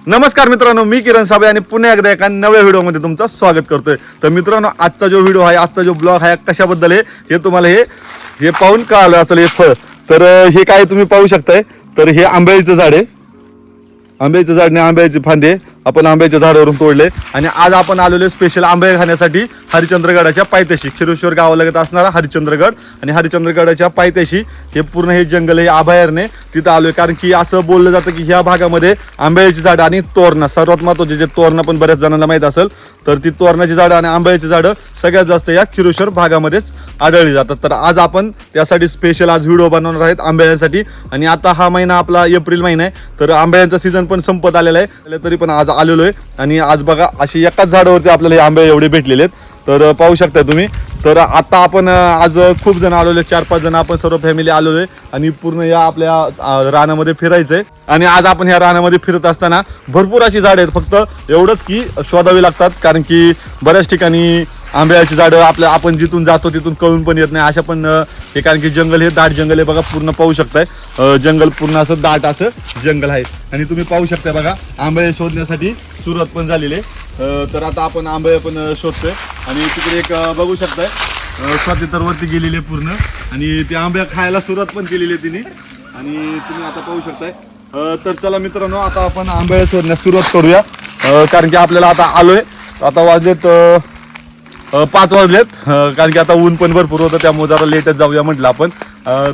नमस्कार मित्रांनो, मी किरण साबळे आणि पुन्हा एकदा एका नव्या व्हिडिओमध्ये तुमचं स्वागत करतोय. तर मित्रांनो, आजचा जो व्हिडिओ आहे, आजचा जो ब्लॉग आहे, कशाबद्दल आहे हे तुम्हाला हे पाहून कळालं असेल. हे फळ तर हे काय तुम्ही पाहू शकताय. तर हे आंब्याचं झाड आहे. आंब्याचं झाड नाही, आंब्याची फांदे आपण आंब्याच्या झाडावरून तोडले आणि आज आपण आलेलो स्पेशल आंबे खाण्यासाठी हरिश्चंद्रगडाच्या पायथ्याशी, खिरेश्वर गावालगत असणारा हरिश्चंद्रगड. आणि हरिश्चंद्रगडाच्या पायथ्याशी हे पूर्ण हे जंगल, हे अभयारण्य तिथं आलोय. कारण की असं बोललं जातं की ह्या भागामध्ये आंब्याची झाडं आणि तोरणं सर्वात महत्त्वाचे, जे तोरणं पण बऱ्याच जणांना माहीत असेल, तर ती तोरणाची झाडं आणि आंब्याची झाडं सगळ्यात जास्त या खिरेश्वर भागामध्येच आढळली जातात. तर आज आपण त्यासाठी स्पेशल आज व्हिडिओ बनवणार आहेत आंब्यासाठी. आणि आता हा महिना आपला एप्रिल महिना आहे, तर आंब्याचा सीझन पण संपत आलेला आहे. तरी पण आज आलेलो आहे आणि आज बघा अशी एकाच झाडावरती आपल्याला हे आंबे एवढे भेटलेले आहेत. तर पाहू शकता तुम्ही. तर आता आपण आज खूप जण आलेलो, 4-5 जण आपण सर्व फॅमिली आलेलो आहे आणि पूर्ण या आपल्या रानामध्ये फिरायचंय. आणि आज आपण ह्या रानामध्ये फिरत असताना भरपूर अशी झाडं आहेत, फक्त एवढंच की शोधावी लागतात. कारण की बऱ्याच ठिकाणी आंब्याची झाडं आपण जिथून जातो तिथून कळून पण येत नाही अशा पण हे. कारण की जंगल हे दाट जंगल आहे बघा, पूर्ण पाहू शकताय. जंगल पूर्ण असं दाट असं जंगल आहे. आणि तुम्ही पाहू शकता बघा, आंबे शोधण्यासाठी सुरुवात पण झालेली आहे. तर आता आपण आंबे पण शोधतोय. आणि तिकडे एक बघू शकताय स्वाती तर वरती गेलेली आहे पूर्ण, आणि ते आंबे खायला सुरुवात पण केलेली आहे तिने. आणि तुम्ही आता पाहू शकताय. तर चला मित्रांनो, आता आपण आंबे शोधण्यास सुरुवात करूया. कारण की आपल्याला आता आलोय, आता वाजलेत 5 वाजलेत. कारण की आता ऊन पण भरपूर होतं, त्यामुळे जरा लेटच जाऊया म्हटलं आपण.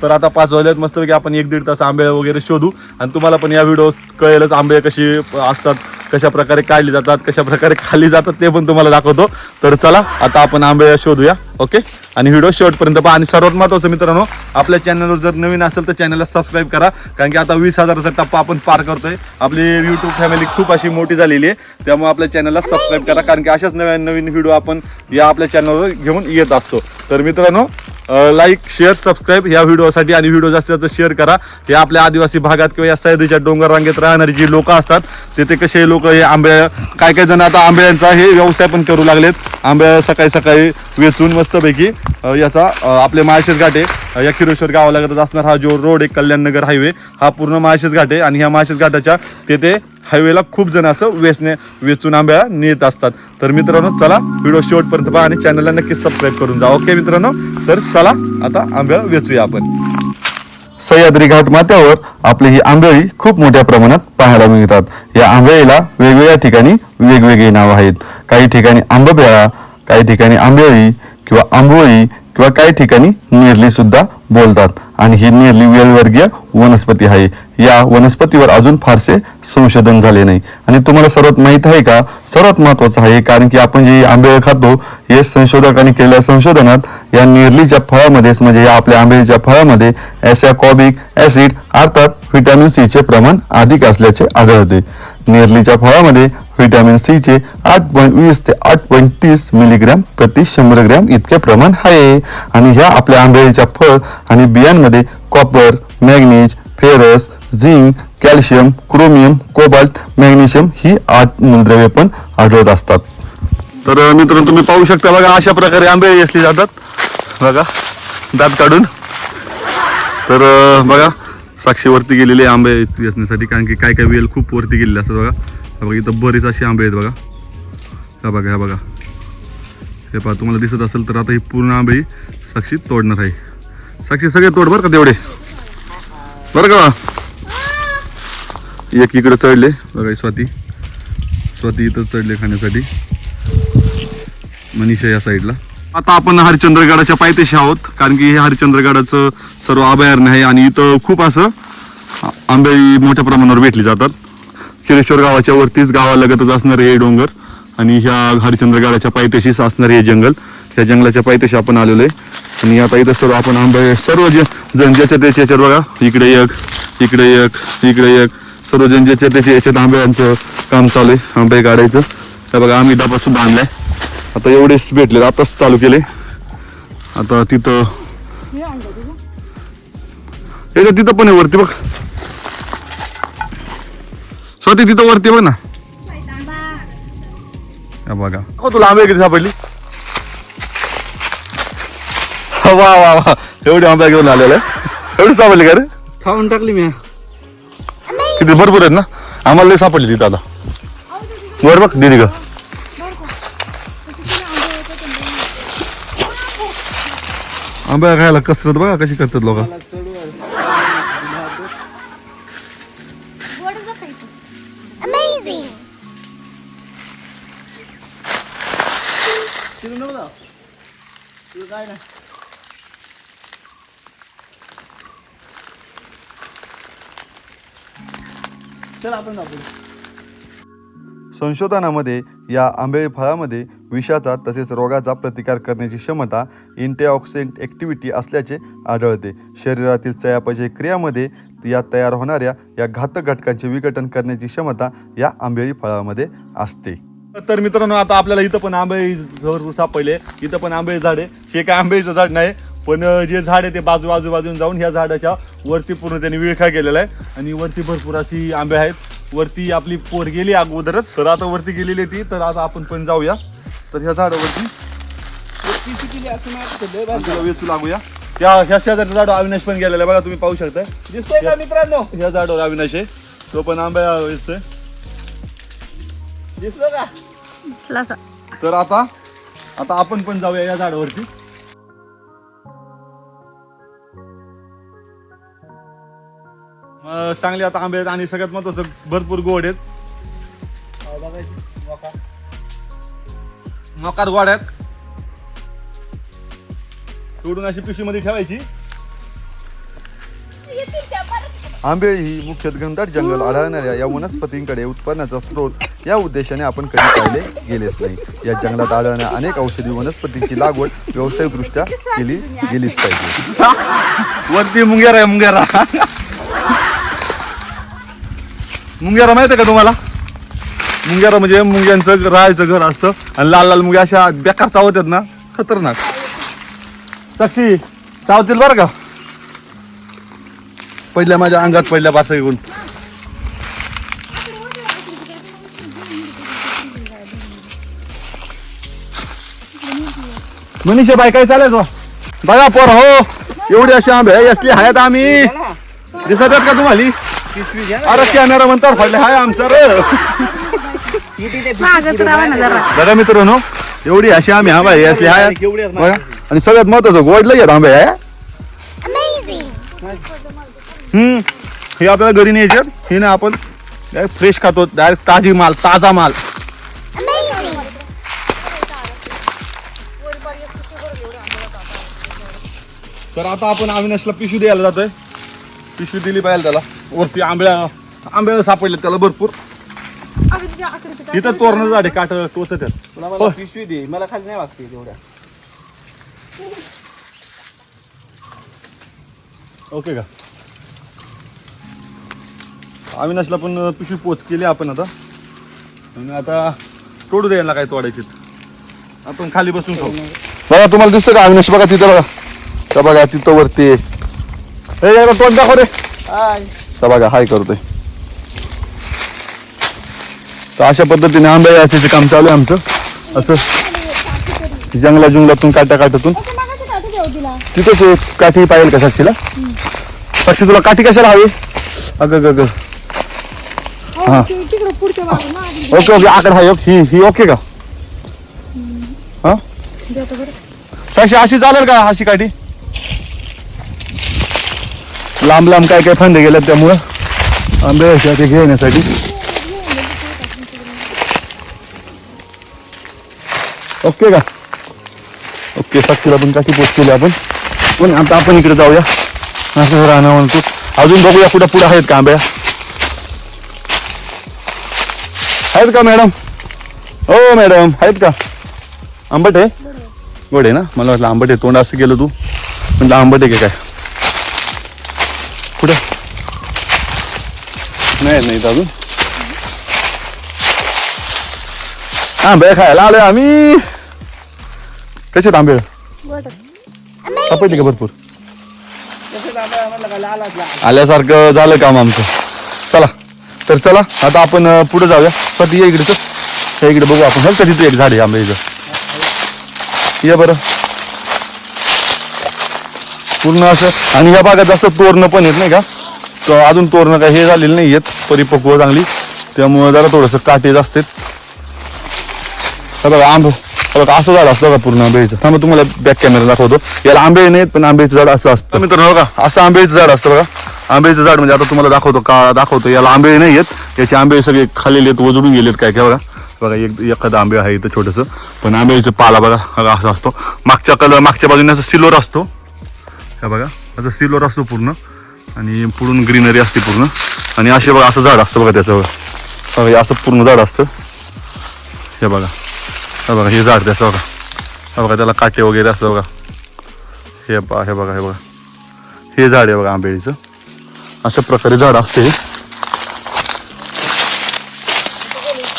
तर आता 5 वाजलेत, मस्तपैकी आपण 1-1.5 तास आंबे वगैरे शोधू. आणि तुम्हाला पण या व्हिडिओ कळेलच आंबे कशी असतात, कशा प्रकारे काढली जातात, कशा प्रकारे खाल्ली जातात, ते पण तुम्हाला दाखवतो. तर चला आता आपण आंबे शोधूया. ओके, आणि व्हिडिओ शेवटपर्यंत पहा. आणि सर्वात महत्त्वाचं मित्रांनो, आपल्या चॅनलवर जर नवीन असेल तर चॅनलला सबस्क्राईब करा. कारण की आता 20,000चा टप्पा आपण पार करतोय. आपली यूट्यूब फॅमिली खूप अशी मोठी झालेली आहे, त्यामुळे आपल्या चॅनलला सबस्क्राईब करा. कारण की अशाच नवीन व्हिडिओ आपण या आपल्या चॅनलवर घेऊन येत असतो. तर मित्रांनो, लाईक, शेअर, सबस्क्राईब या व्हिडिओसाठी, आणि व्हिडिओ जास्तीत जास्त शेअर करा. हे आपल्या आदिवासी भागात किंवा या सह्याद्रीच्या डोंगर रांगेत राहणारी जी लोक असतात, तिथे कसे लोक हे आंबे, काय जण आता आंब्यांचा हे व्यवसाय पण करू लागलेत. आंबे सकाळी सकाळी वेचून मस्तपैकी याचा आपले माळशेज घाट आहे, या खिरेश्वर गावालगतच असणार हा जो रोड आहे, कल्याणनगर हायवे, हा पूर्ण माळशेज घाट आहे. आणि ह्या माळशेज घाटाच्या तिथे हायवेला खूप जण असं वेचून आंब्या नेत असतात. तर मित्रांनो, चला व्हिडिओ शेवटपर्यंत पहा आणि चॅनलला नक्की सबस्क्राईब करून जा. ओके मित्रांनो, तर चला आता आंब्या वेचूया आपण. सह्याद्री घाट माथ्यावर आपली ही आंबेळी खूप मोठ्या प्रमाणात पाहायला मिळतात. या आंबेळीला वेगवेगळ्या ठिकाणी वेगवेगळी नाव आहेत. काही ठिकाणी आंबपेळा, काही ठिकाणी आंबेळी किंवा आंबोळी, किंवा काही ठिकाणी नेरली सुद्धा बोलतात. आणि ही नेरली वेलवर्गीय वनस्पती आहे. या वनस्पतीवर अजून फारसे संशोधन झाले नाही. आणि तुम्हाला सर्वात माहीत आहे का, सर्वात महत्त्वाचं आहे, कारण की आपण जे आंबे खातो, हे संशोधकांनी केलेल्या संशोधनात या नेरलीच्या फळामध्येच, म्हणजे या आपल्या आंबेच्या फळामध्ये ॲस्कॉर्बिक ॲसिड अर्थात व्हिटॅमिन सीचे प्रमाण अधिक असल्याचे आढळते. नेरलीच्या फळामध्ये व्हिटॅमिन सीचे 8.20 ते 8.30 मिलीग्रॅम प्रति 100 ग्रॅम इतके प्रमाण आहे. आणि ह्या आपल्या आंबेच्या फळ आणि बियांमध्ये copper, manganese, ferrous, zinc, calcium, chromium, cobalt, magnesium ही 8 मूलद्रव्ये पण आढळत असतात. तर मित्रांनो, तुम्ही पाहू शकता बघा, अशा प्रकारे आंबे वेचले जातात बघा, दात काढून. तर बघा, साक्षी वरती गेलेले आंबे वेचण्यासाठी, कारण की काय वेल खूप वरती गेलेले असतात बघा. बघा इथं बरेच असे आंबे आहेत बघा. ह्या बघा हे पहा, तुम्हाला दिसत असेल तर आता ही पूर्ण आंबे साक्षी तोडणार आहे. साक्षी सगळे तोड बरं का तेवढे, बरं का. एक इकडे चढले बघा, स्वाती इथं चढले खाण्यासाठी, मनीषा या साईडला. आता आपण हरिश्चंद्रगडाच्या पायथ्याशी आहोत, कारण की हे हरिश्चंद्रगडाचं सर्व अभयारण्य आहे. आणि इथं खूप असं आंबे मोठ्या प्रमाणावर भेटली जातात. खिरेश्वर गावाच्या वरतीच गावालगतच असणारे हे डोंगर, आणि ह्या हरिश्चंद्रगडाच्या पायथ्याशीच असणारे हे जंगल, ह्या जंगलाच्या पायथ्याशी आपण आलेलो आहे. आणि आता इथं सर्व आपण आंबे सर्व जण ज्याच्या त्याच्यात बघा, इकडे एक सर्व जण ज्याच्या त्याच्या याच्यात आंब्यांचं काम चालू आहे, आंबे काढायचं. त्या बघा, आम्ही डबा सुद्धा आणलाय. आता एवढेच भेटले, आताच चालू केले. आता तिथं पण आहे वरती बघ स्वाती, तिथं वरती बघ ना. बघा तुला आंबे किती सापडली. वा वा वा, एवढी आंब्या घेऊन आलेला, एवढी सापडली का रे. खाऊन टाकली मी. किती भरपूर आहेत ना. आम्हाला लय सापडली तिथं आता. वर बघ दीदी ग. आंबा खायला कसरत बघा कशी करतात लोक. संशोधनामध्ये या आंबेळी फळामध्ये विषाचा तसेच रोगाचा प्रतिकार करण्याची क्षमता अँटीऑक्सिडंट ऍक्टिव्हिटी असल्याचे आढळते. शरीरातील चयापचय क्रियामध्ये या तयार होणाऱ्या या घातक घटकांचे विघटन करण्याची क्षमता या आंबेळी फळामध्ये असते. तर मित्रांनो आता आपल्याला इथं पण आंबेळी भरपूर सापडले. इथं पण आंबेळी झाड आहे. हे काय आंबेळीचं झाड नाही पण जे झाड आहे ते आजूबाजून जाऊन ह्या झाडाच्या वरती पूर्ण त्यांनी विळखा केलेला आहे आणि वरती भरपूर अशी आंबे आहेत. वरती आपली पोर गेली अगोदरच तर आता वरती गेलेली ती. तर आता आपण पण जाऊया. तर ह्या झाडावरती वेचू लागूया. ह्या शेजारचं झाड अविनाश पण गेलेलं आहे बघा तुम्ही पाहू शकता. दिसतोय का मित्रांनो? ह्या झाडावर अविनाश आहे तो पण आंबा वेचतोय. दिसलं का? तर आता आपण पण जाऊया या झाडावरती. चांगले आता आंबे आहेत आणि सगळ्यात महत्वाचं भरपूर गोड आहेत. मकार गोड आहेत. तोडून अशी पिशवीमध्ये ठेवायची. आंबेळी ही मुख्यतः घनदाट जंगल आढळणाऱ्या या वनस्पतींकडे उत्पन्नाचा स्रोत या उद्देशाने आपण कधी पाहिले गेलेच नाही. या जंगलात आढळणाऱ्या अनेक औषधी वनस्पतींची लागवड व्यावसायिकदृष्ट्या केली गेलीच पाहिजे. वरती मुंगेरा आहे. मुंग्यारा माहिती आहे का तुम्हाला? मुंग्यारा म्हणजे मुंग्यांचं राहायचं घर असतं आणि लाल लाल मुंग्या अशा बेकार चावतात ना खतरनाक. साक्षी चावतील बरं का. पहिल्या माझ्या अंगात पडल्या पाच घेऊन. मनीषा बाई काय चालायचं बघा पोर हो. एवढी अशी आंबे असली आहेत आम्ही दिसत आहेत का तुम्हाला? अरे कॅमेरा म्हणतात फाडले हाय आमचा रे. बघा मित्रांनो एवढी अशी आम्ही आंबा असली हाय बघा. आणि सगळ्यात महत्वाचं गोडलं घेत आंबे आहे. हे आपल्याला घरी न्यायचे. हे ना आपण फ्रेश खातो डायरेक्ट ताजी माल ताजा माल. तर आता आपण अविनाशला पिशवी द्यायला जातोय. पिशवी दिली पाहिजे त्याला. वरती आंब्या सापडले त्याला भरपूर. इथं तोरण झाडे काट टोचत पिशवी दे मला खाली नाही वागते तेवढ्या. ओके का. अविनाशला पण पिशवी पोच केली आपण आता. आणि आता तोडू द्यायला काय तोडायची आपण खाली बसून खाऊ. बघा तुम्हाला दिसतं का अविनाश बघा तिथं बघा. तर बघा तिथं वरती तोड दाखव रे. तर बघा हाय करतोय. तर अशा पद्धतीने आंबे याचे काम चालू आहे आमचं. असं जंगलातून काट्यातून तिथंच काठी पाहिजे का साक्षीला? साक्षी तुला काठी कशाला हवी? अगं हा ओके ओके आकडा हा ही ओके का? हा साक्षी अशी चालेल का अशी काठी? लांब काय फांदे गेले त्यामुळं आंबे ते घेण्यासाठी. ओके का? ओके साक्षीला पण काठी पोच केली आपण. पण आता आपण इकडे जाऊया. असं राहणं म्हणतो. अजून बघूया पुढे आहेत का आंब्या? आहेत का मॅडम? हो मॅडम आहेत का? आंबट आहे गोड आहे ना. मला वाटलं आंबट आहे तोंड असं गेलं तू म्हणजे आंबट आहे काय? कुठे नाही अजून. आंबे खायला आलोय आम्ही. कसे आंबे सापडले का भरपूर? आल्यासारखं झालं काम आमचं. चला तर चला आता आपण पुढे जाऊया. स्वतः इकडे तर इकडे बघू आपण. हलका तिथे एक झाड आहे आंब्याचं. ये बरं पूर्ण असं. आणि या भागात जास्त तोरणं पण येत नाही का? तर अजून तोरणं काय हे झालेलं नाही येत परिपक्व चांगली. त्यामुळे जरा थोडंसं काटेज असते. बघा आंबे, बघा असं झाड असतं का पूर्ण आंब्याचं. त्यामुळे तुम्हाला बॅक कॅमेरा दाखवतो. याला आंबे नाहीत पण आंब्याचं झाड असं असतं मित्रांनो. बघा असं आंब्याचं झाड असतं बघा. आंब्याचं झाड म्हणजे आता तुम्हाला दाखवतो. याला आंबे नाही आहेत, याचे आंबे सगळे खाल्लेले आहेत, वजडून गेलेत काय काय. बघा एखादं आंबे आहे इथं छोटंसं, पण आंब्याचं पाला बघा असा असतो. मागच्या बाजूने असं सिल्वर असतो. हे बघा असं सिल्वर असतो पूर्ण, आणि पुढून ग्रीनरी असते पूर्ण. आणि असे बघा असं झाड असतं बघा त्याचं. बघा असं पूर्ण झाड असतं. हे बघा हे झाड त्याचं बघा त्याला काटे वगैरे असतं बघा. हे बघा हे झाड आहे बघा आंब्याचं. अशा प्रकारे झाड असते.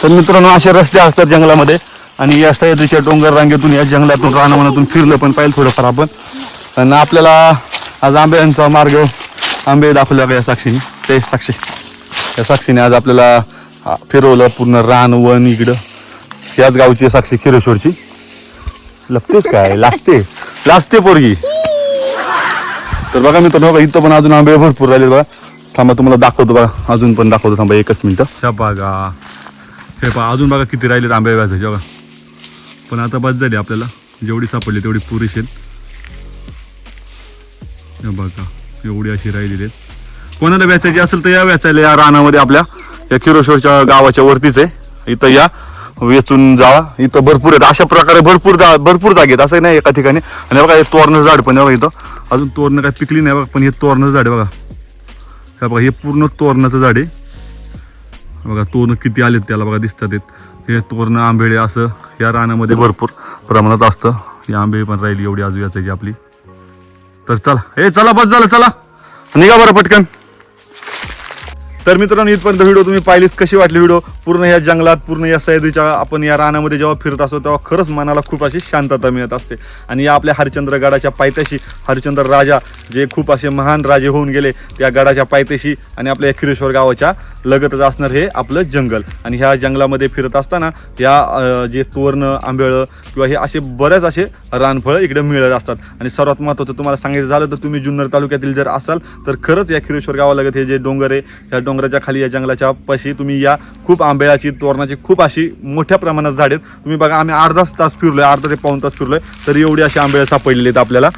तर मित्रांनो असे रस्ते असतात जंगलामध्ये, आणि या सह्याद्रीच्या डोंगर रांगेतून या जंगलातून रानावनातून फिरलं पण पाहिजे थोडंफार आपण. आणि आपल्याला आज आंब्यांचा मार्ग आंबे दाखवला का या साक्षीने आज आपल्याला फिरवलं पूर्ण रान वन इकडं. याच गावची साक्षी खिरेश्वरची. लपतेच काय लाजते पोरगी. तर बघा मित्रांनो बघा इथं पण अजून आंबे भरपूर राहिले बघा. थांबा तुम्हाला दाखवतो बघा, अजून पण दाखवतो. थांबा एकच मिनिटं. हे बघा अजून बघा किती राहिले आंबे व्याजाचे बघा. पण आता बस झाली आपल्याला, जेवढी सापडली तेवढी पुरेशी आहेत. बघा एवढी अशी राहिलेली आहेत. कोणाला वेचायची असेल तर या वेचायला या रानामध्ये आपल्या या खिरेश्वरच्या गावाच्या वरतीच आहे. इथं या वेचून जावा. इथं भरपूर आहेत अशा प्रकारे भरपूर जागेत असं नाही एका ठिकाणी. आणि बघा हे तोरणं झाड पण आहे बघा. इथं अजून तोरणं काय पिकली नाही बघा, पण हे तोरणं झाड आहे बघा. हे बघा हे पूर्ण तोरणाचं झाड आहे बघा. तोरणं किती आलेत त्याला बघा दिसतात. हे तोरणं आंबेळे असं या रानामध्ये भरपूर प्रमाणात असतं. ही आंबे पण राहिली एवढी आजू याचायची आपली. तर चला बस झालं, चला निघा बरं पटकन. तर मित्रांनो इथपर्यंत व्हिडिओ तुम्ही पाहिलीच. कशी वाटली व्हिडिओ? पूर्ण या जंगलात पूर्ण या सह्याद्रीच्या आपण या रानामध्ये जेव्हा फिरत असतो तेव्हा खरंच मनाला खूप अशी शांतता मिळत असते. आणि या आपल्या हरिश्चंद्रगडाच्या पायथ्याशी हरिश्चंद्र राजा जे खूप असे महान राजे होऊन गेले त्या गडाच्या पायथ्याशी आणि आपल्या खिरेश्वर गावाच्या लगतच असणार हे आपलं जंगल. आणि ह्या जंगलामध्ये फिरत असताना या जे तोरणं आंबेळं किंवा हे असे बरेच असे रानफळं इकडे मिळत असतात. आणि सर्वात महत्त्वाचं तुम्हाला सांगायचं झालं तर तुम्ही जुन्नर तालुक्यातील जर असाल तर खरंच या खिरेश्वर गावालगत हे जे डोंगर आहे या डोंगराच्या खाली या जंगलाच्या पाशी तुम्ही या खूप आंब्याची तोरणाची खूप अशी मोठ्या प्रमाणात झाड आहेत. तुम्ही बघा आम्ही अर्धा ते पाऊण तास फिरलोय तरी एवढी अशी आंबे सापडलेले आहेत आपल्याला.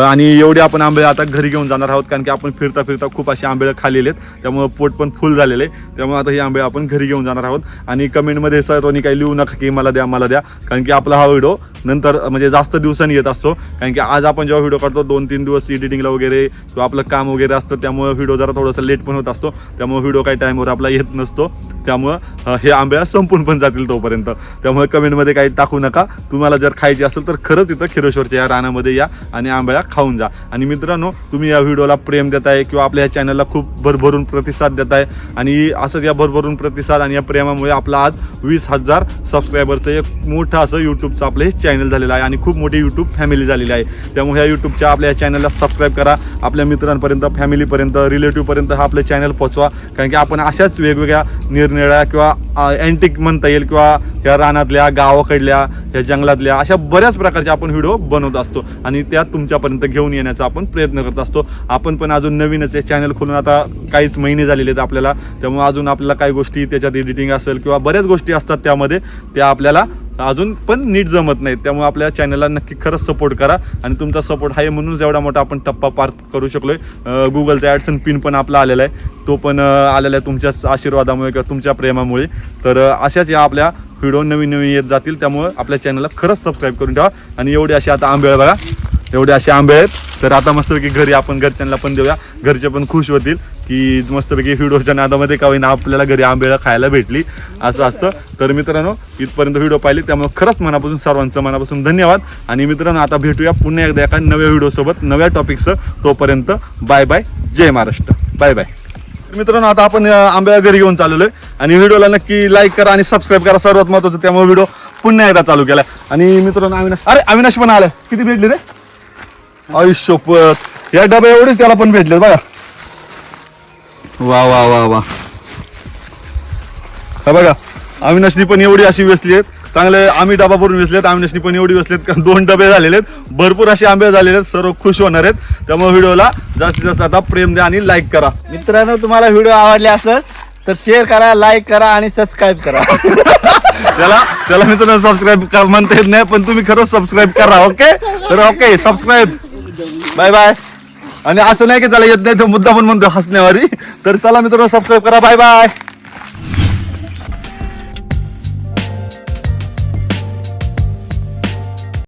आणि एवढे आपण आंबे आता घरी घेऊन जाणार आहोत, कारण की आपण फिरता फिरता खूप असे आंबे खाल्लेले आहेत. त्यामुळे पोट पण फुल झालेले आहे. त्यामुळे आता हे आंबे आपण घरी घेऊन जाणार आहोत. आणि कमेंटमध्ये सर्वांनी काही लिहू नका की मला द्या, कारण की आपला हा व्हिडिओ नंतर म्हणजे जास्त दिवसांनी येत असतो. कारण की आज आपण जेव्हा व्हिडिओ काढतो 2-3 दिवस एडिटिंगला वगैरे किंवा आपलं काम वगैरे असतं, त्यामुळे व्हिडिओ जरा थोडंसं लेट पण होत असतो. त्यामुळे व्हिडिओ काही टाईमवर आपला येत नसतो. त्यामुळं हे आंबे संपून पण जातील तोपर्यंत. त्यामुळे कमेंटमध्ये काही टाकू नका. तुम्हाला जर खायची असेल तर खरंच इथं खिरेश्वरच्या या रानामध्ये या आणि आंब्या खाऊन जा. आणि मित्रांनो तुम्ही या व्हिडिओला प्रेम देताय किंवा आपल्या या चॅनलला खूप भरभरून प्रतिसाद देताय. आणि असंच या भरभरून प्रतिसाद आणि या प्रेमामुळे आपलं आज 20,000 सबस्क्रायबरचं एक मोठं असं यूट्यूबचं आपलं हे चॅनल झालेलं आहे आणि खूप मोठी यूट्यूब फॅमिली झालेली आहे. त्यामुळे ह्या यूट्यूबच्या आपल्या या चॅनलला सबस्क्राईब करा. आपल्या मित्रांपर्यंत, फॅमिलीपर्यंत, रिलेटिव्हपर्यंत हा आपलं चॅनल पोचवा. कारण की आपण अशाच वेगवेगळ्या निरनिळ्या किंवा अँटिक म्हणता येईल किंवा या रानातल्या, गावाकडल्या, या जंगलातल्या अशा बऱ्याच प्रकारचे आपण व्हिडिओ बनवत असतो आणि त्या तुमच्यापर्यंत घेऊन येण्याचा आपण प्रयत्न करत असतो. आपण पण अजून नवीनच आहे, चॅनल खोलून आता काहीच महिने झालेले आहेत आपल्याला. त्यामुळे अजून आपल्याला काही गोष्टी त्याच्यात एडिटिंग असेल किंवा बऱ्याच गोष्टी असतात त्यामध्ये, त्या आपल्याला अजून पण नीट जमत नाहीत. त्यामुळे आपल्या चॅनलला नक्की खरंच सपोर्ट करा. आणि तुमचा सपोर्ट आहे म्हणूनच एवढा मोठा आपण टप्पा पार करू शकलोय. गुगलचा ॲडसन पिन पण आपला आलेला आहे, तो पण आलेला आहे तुमच्याच आशीर्वादामुळे किंवा तुमच्या प्रेमामुळे. तर अशाच या आपल्या व्हिडिओ नवीन येत जातील. त्यामुळे आपल्या चॅनलला खरंच सबस्क्राईब करून ठेवा. आणि एवढे असे आता आंबे बघा, एवढे असे आंबे आहेत. तर आता मस्तपैकी घरी आपण घरच्यांना पण देऊया, घरचे पण खुश होतील की मस्तपैकी व्हिडिओच्या नादामध्ये का होईना आपल्याला घरी आंबेळं खायला भेटली, असं असतं. तर मित्रांनो इथपर्यंत व्हिडिओ पाहिली त्यामुळे खरंच मनापासून सर्वांचं मनापासून धन्यवाद. आणि मित्रांनो आता भेटूया पुन्हा एकदा एका नव्या व्हिडिओसोबत नव्या टॉपिकचं. तोपर्यंत बाय बाय, जय महाराष्ट्र, बाय बाय. मित्रांनो आता आपण आंब्या घरी घेऊन चाललोय आणि व्हिडिओला नक्की लाईक करा आणि सबस्क्राईब करा, सर्वात महत्त्वाचं. त्यामुळे व्हिडिओ पुन्हा एकदा चालू केला. आणि मित्रांनो अविनाश पण आलाय. किती भेटले रे? आयुष्यपत या डबे एवढेच त्याला पण भेटले बघा. वा वा वा वा, हा बघा अविनाशनी पण एवढी अशी वेचली आहेत. चांगले आम्ही डबा भरून वेचलेत, अविनाशनी पण एवढी वेचलेत. 2 डबे झालेले आहेत, भरपूर असे आंबे झालेले आहेत, सर्व खुश होणार आहेत. त्यामुळे व्हिडिओला जास्तीत जास्त आता प्रेम द्या आणि लाईक करा. मित्रांनो तुम्हाला व्हिडिओ आवडले असेल तर शेअर करा, लाईक करा आणि सबस्क्राईब करा. त्याला मित्रांनो सबस्क्राईब म्हणता येत नाही, पण तुम्ही खरंच सबस्क्राईब करा. ओके, तर ओके सबस्क्राईब. Bye bye. आणि असं नाही की त्याला येत नाही तो मुद्दा पण म्हणतो हसण्यावारी. तर चला मित्रांनो सबस्क्राईब करा. Bye bye.